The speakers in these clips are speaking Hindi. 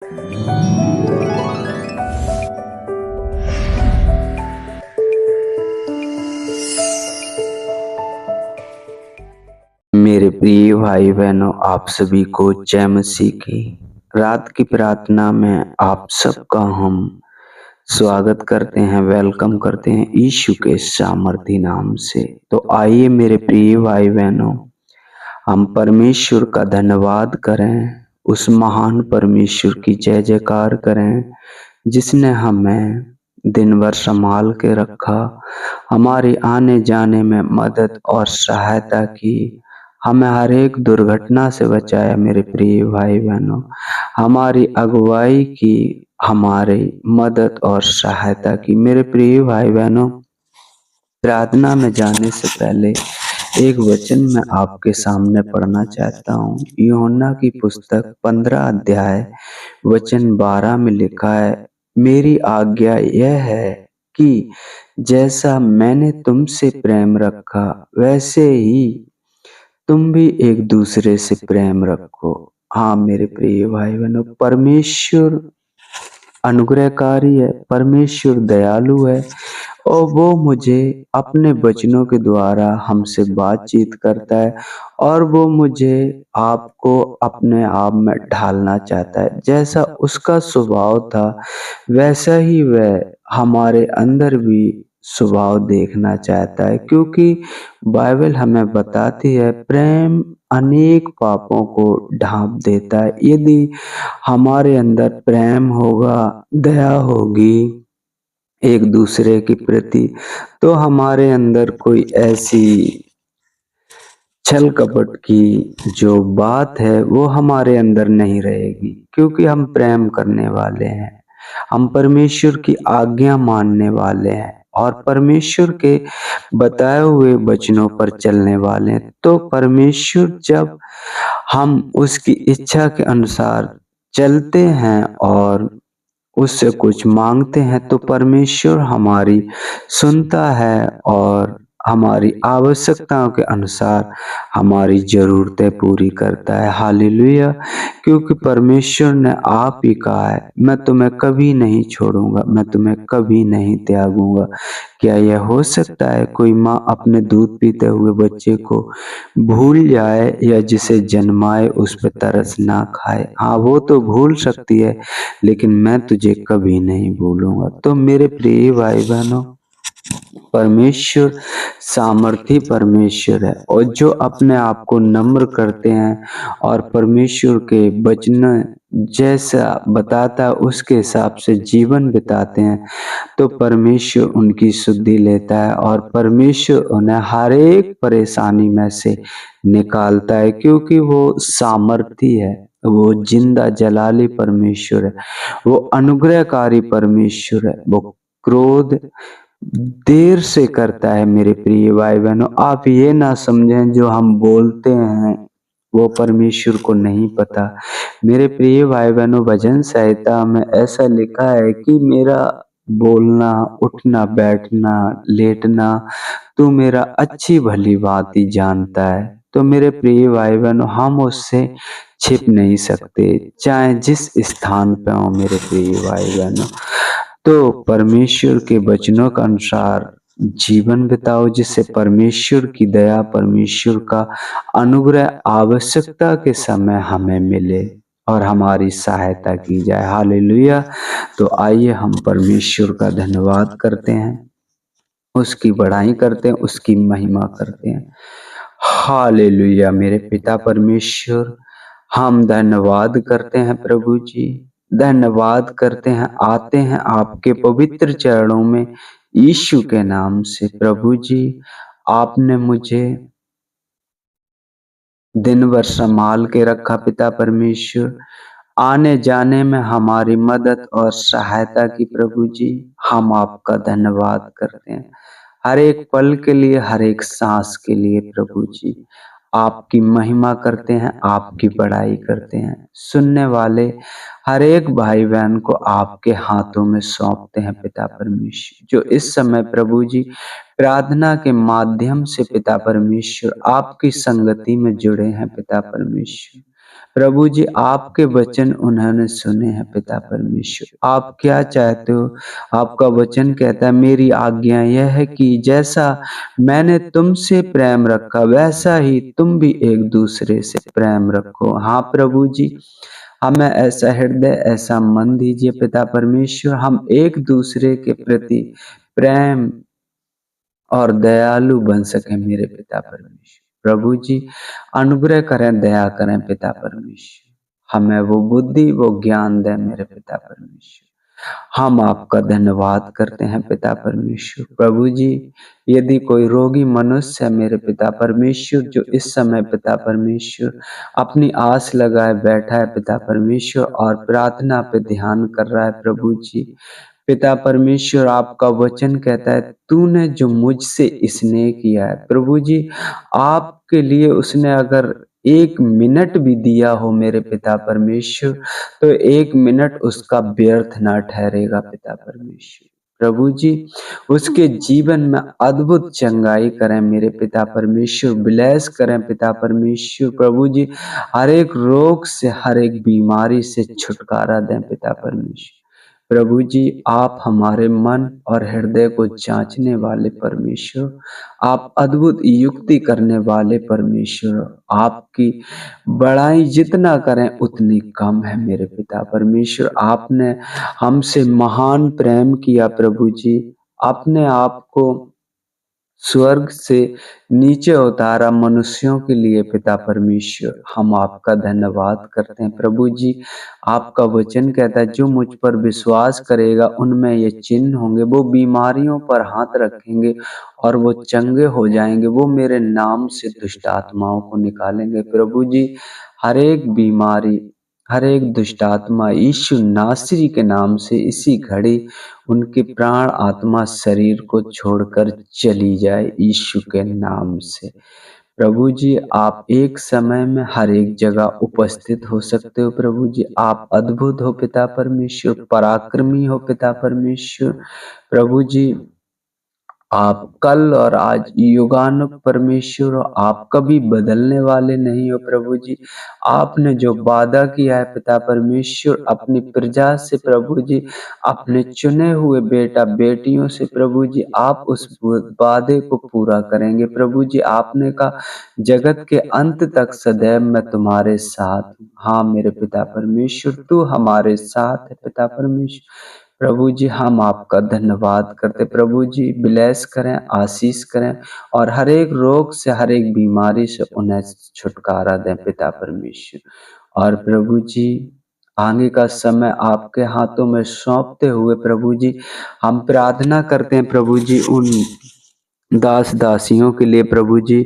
मेरे प्रिय भाई बहनों, आप सभी को जय मसीह की। रात की प्रार्थना में आप सबका हम स्वागत करते हैं, वेलकम करते हैं यीशु के सामर्थी नाम से। तो आइए मेरे प्रिय भाई बहनों, हम परमेश्वर का धन्यवाद करें, उस महान परमेश्वर की जय जयकार करें जिसने हमें दिन भर संभाल के रखा, हमारी आने जाने में मदद और सहायता की, हमें हर एक दुर्घटना से बचाया। मेरे प्रिय भाई बहनों, हमारी अगुवाई की, हमारी मदद और सहायता की। मेरे प्रिय भाई बहनों, प्रार्थना में जाने से पहले एक वचन मैं आपके सामने पढ़ना चाहता हूँ। यूहन्ना की पुस्तक 15 अध्याय वचन 12 में लिखा है, मेरी आज्ञा यह है कि जैसा मैंने तुमसे प्रेम रखा वैसे ही तुम भी एक दूसरे से प्रेम रखो। हाँ मेरे प्रिय भाई बहनों, परमेश्वर अनुग्रहकारी है, परमेश्वर दयालु है और वो मुझे अपने वचनों के द्वारा हमसे बातचीत करता है और वो मुझे आपको अपने आप में ढालना चाहता है। जैसा उसका स्वभाव था वैसा ही वह हमारे अंदर भी स्वभाव देखना चाहता है, क्योंकि बाइबल हमें बताती है प्रेम अनेक पापों को ढांप देता है। यदि हमारे अंदर प्रेम होगा, दया होगी एक दूसरे के प्रति, तो हमारे अंदर कोई ऐसी छल कपट की जो बात है वो हमारे अंदर नहीं रहेगी, क्योंकि हम प्रेम करने वाले हैं, हम परमेश्वर की आज्ञा मानने वाले हैं और परमेश्वर के बताए हुए वचनों पर चलने वाले हैं। तो परमेश्वर जब हम उसकी इच्छा के अनुसार चलते हैं और उससे कुछ मांगते हैं तो परमेश्वर हमारी सुनता है और हमारी आवश्यकताओं के अनुसार हमारी ज़रूरतें पूरी करता है। हालेलुया! क्योंकि परमेश्वर ने आप ही कहा है, मैं तुम्हें कभी नहीं छोड़ूंगा, मैं तुम्हें कभी नहीं त्यागूंगा। क्या यह हो सकता है कोई माँ अपने दूध पीते हुए बच्चे को भूल जाए या जिसे जन्माए उस पर तरस ना खाए? हाँ, वो तो भूल सकती है, लेकिन मैं तुझे कभी नहीं भूलूंगा। तो मेरे प्रिय भाई बहनों, परमेश्वर सामर्थी परमेश्वर है और जो अपने आप को नम्र करते हैं और परमेश्वर के वचन जैसा बताता है उसके हिसाब से जीवन बिताते हैं, तो परमेश्वर उनकी शुद्धि लेता है और परमेश्वर उन्हें हर एक परेशानी में से निकालता है, क्योंकि वो सामर्थी है, वो जिंदा जलाली परमेश्वर है, वो अनुग्रहकारी परमेश्वर है, वो क्रोध देर से करता है। मेरे प्रिय भाई बहनों, आप ये ना समझें जो हम बोलते हैं वो परमेश्वर को नहीं पता। मेरे प्रिय भाई बहनों, भजन संहिता में ऐसा लिखा है कि मेरा बोलना, उठना, बैठना, लेटना तू मेरा अच्छी भली बात ही जानता है। तो मेरे प्रिय भाई बहनों, हम उससे छिप नहीं सकते, चाहे जिस स्थान पे हो। मेरे प्रिय भाई बहनों, तो परमेश्वर के वचनों के अनुसार जीवन बिताओ, जिससे परमेश्वर की दया, परमेश्वर का अनुग्रह आवश्यकता के समय हमें मिले और हमारी सहायता की जाए। हालेलुया! तो आइए हम परमेश्वर का धन्यवाद करते हैं, उसकी बड़ाई करते हैं, उसकी महिमा करते हैं। हालेलुया! मेरे पिता परमेश्वर, हम धन्यवाद करते हैं प्रभु जी, धन्यवाद करते हैं, आते हैं आपके पवित्र चरणों में यीशु के नाम से। प्रभु जी, आपने मुझे दिन भर संभाल के रखा पिता परमेश्वर, आने जाने में हमारी मदद और सहायता की। प्रभु जी, हम आपका धन्यवाद करते हैं हर एक पल के लिए, हर एक सांस के लिए। प्रभु जी, आपकी महिमा करते हैं, आपकी बड़ाई करते हैं। सुनने वाले हर एक भाई बहन को आपके हाथों में सौंपते हैं पिता परमेश्वर, जो इस समय प्रभु जी प्रार्थना के माध्यम से पिता परमेश्वर आपकी संगति में जुड़े हैं पिता परमेश्वर। प्रभु जी आपके वचन उन्होंने सुने हैं पिता परमेश्वर। आप क्या चाहते हो? आपका वचन कहता है मेरी आज्ञा यह है कि जैसा मैंने तुमसे प्रेम रखा वैसा ही तुम भी एक दूसरे से प्रेम रखो। हाँ प्रभु जी, हमें ऐसा हृदय ऐसा मन दीजिए पिता परमेश्वर, हम एक दूसरे के प्रति प्रेम और दयालु बन सके मेरे पिता परमेश्वर। प्रभु जी अनुग्रह करें, दया करें पिता परमेश्वर, हमें वो बुद्धि वो ज्ञान दें मेरे पिता परमेश्वर। हम आपका धन्यवाद करते हैं पिता परमेश्वर। प्रभु जी यदि कोई रोगी मनुष्य है मेरे पिता परमेश्वर, जो इस समय पिता परमेश्वर अपनी आस लगाए बैठा है पिता परमेश्वर और प्रार्थना पे ध्यान कर रहा है प्रभु जी, पिता परमेश्वर आपका वचन कहता है तूने जो मुझसे स्नेह किया है प्रभु जी, आपके लिए उसने अगर 1 मिनट भी दिया हो मेरे पिता परमेश्वर, तो 1 मिनट उसका व्यर्थ ना ठहरेगा पिता परमेश्वर। प्रभु जी उसके जीवन में अद्भुत चंगाई करें मेरे पिता परमेश्वर, ब्लेस करें पिता परमेश्वर। प्रभु जी हर एक रोग से हर एक बीमारी से छुटकारा दें पिता परमेश्वर। प्रभु जी आप हमारे मन और हृदय को जांचने वाले परमेश्वर, आप अद्भुत युक्ति करने वाले परमेश्वर, आपकी बड़ाई जितना करें उतनी कम है मेरे पिता परमेश्वर। आपने हमसे महान प्रेम किया प्रभु जी, अपने आप को स्वर्ग से नीचे उतारा मनुष्यों के लिए पिता परमेश्वर, हम आपका धन्यवाद करते हैं प्रभु जी। आपका वचन कहता है जो मुझ पर विश्वास करेगा उनमें ये चिन्ह होंगे, वो बीमारियों पर हाथ रखेंगे और वो चंगे हो जाएंगे, वो मेरे नाम से दुष्ट आत्माओं को निकालेंगे। प्रभु जी हर एक बीमारी हर एक दुष्ट आत्मा यीशु नासरी के नाम से इसी घड़ी उनके प्राण आत्मा शरीर को छोड़कर चली जाए यीशु के नाम से। प्रभु जी आप एक समय में हर एक जगह उपस्थित हो सकते हो प्रभु जी, आप अद्भुत हो पिता परमेश्वर, पराक्रमी हो पिता परमेश्वर। प्रभु जी आप कल और आज युगानुग परमेश्वर हो, आप कभी बदलने वाले नहीं हो प्रभु जी। आपने जो वादा किया है पिता परमेश्वर अपनी प्रजा से प्रभु जी, अपने चुने हुए बेटा बेटियों से प्रभु जी, आप उस वादे को पूरा करेंगे प्रभु जी। आपने कहा जगत के अंत तक सदैव मैं तुम्हारे साथ हूँ। हाँ मेरे पिता परमेश्वर तू हमारे साथ है पिता परमेश्वर। प्रभु जी हम आपका धन्यवाद करते प्रभु जी, ब्लेस करें, आशीष करें और हर एक रोग से हर एक बीमारी से उन्हें छुटकारा दें पिता परमेश्वर। और प्रभु जी आगे का समय आपके हाथों में सौंपते हुए प्रभु जी हम प्रार्थना करते हैं प्रभु जी उन दास दासियों के लिए प्रभु जी,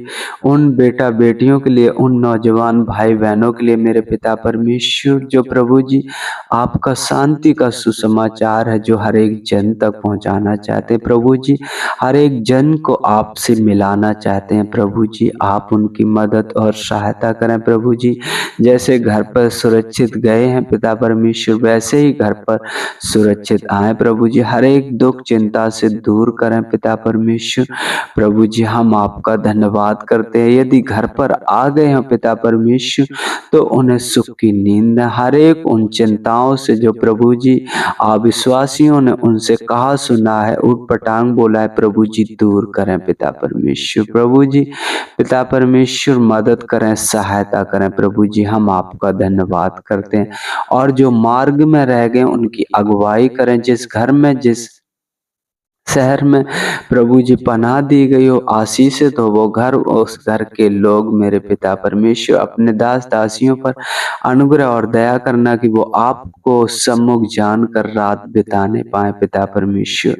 उन बेटा बेटियों के लिए, उन नौजवान भाई बहनों के लिए मेरे पिता परमेश्वर, जो प्रभु जी आपका शांति का सुसमाचार है जो हर एक जन तक पहुंचाना चाहते हैं प्रभु जी, हर एक जन को आपसे मिलाना चाहते हैं प्रभु जी। आप उनकी मदद और सहायता करें प्रभु जी, जैसे घर पर सुरक्षित गए हैं पिता परमेश्वर वैसे ही घर पर सुरक्षित आए प्रभु जी। हर एक दुख चिंता से दूर करें पिता परमेश्वर। प्रभु जी हम आपका धन्यवाद करते हैं, यदि घर पर आ गए हैं पिता परमेश्वर तो उन्हें सुख की नींद है। हर एक उन चिंताओं से जो प्रभु जी अविश्वासियों ने उनसे कहा सुना है, उठ पटांग बोला है प्रभु जी, दूर करें पिता परमेश्वर। प्रभु जी पिता परमेश्वर मदद करें, सहायता करें प्रभु जी, हम आपका धन्यवाद करते हैं। और जो मार्ग में रह गए उनकी अगुवाई करें, जिस घर में जिस शहर में प्रभु जी पनाह दी गई हो, आशीषित हो वो घर, उस घर के लोग मेरे पिता परमेश्वर अपने दास दासियों पर अनुग्रह और दया करना कि वो आपको सम्मुख जानकर रात बिताने पाए पिता परमेश्वर।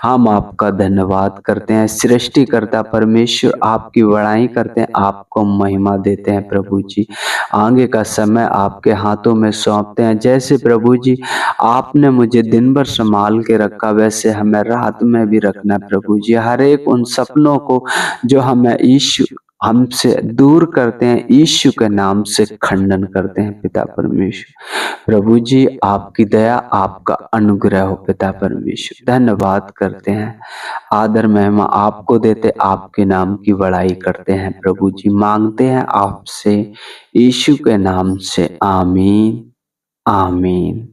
हम आपका धन्यवाद करते हैं, सृष्टिकर्ता परमेश्वर आपकी बड़ाई करते हैं, आपको महिमा देते हैं प्रभु जी। आगे का समय आपके हाथों में सौंपते हैं, जैसे प्रभु जी आपने मुझे दिन भर संभाल के रखा वैसे हमें रात में भी रखना प्रभु जी। हर एक उन सपनों को जो हमें यीशु हमसे दूर करते हैं, यीशु के नाम से खंडन करते हैं पिता परमेश्वर। प्रभु जी आपकी दया, आपका अनुग्रह हो पिता परमेश्वर। धन्यवाद करते हैं, आदर महिमा आपको देते, आपके नाम की बड़ाई करते हैं प्रभु जी। मांगते हैं आपसे यीशु के नाम से, आमीन आमीन।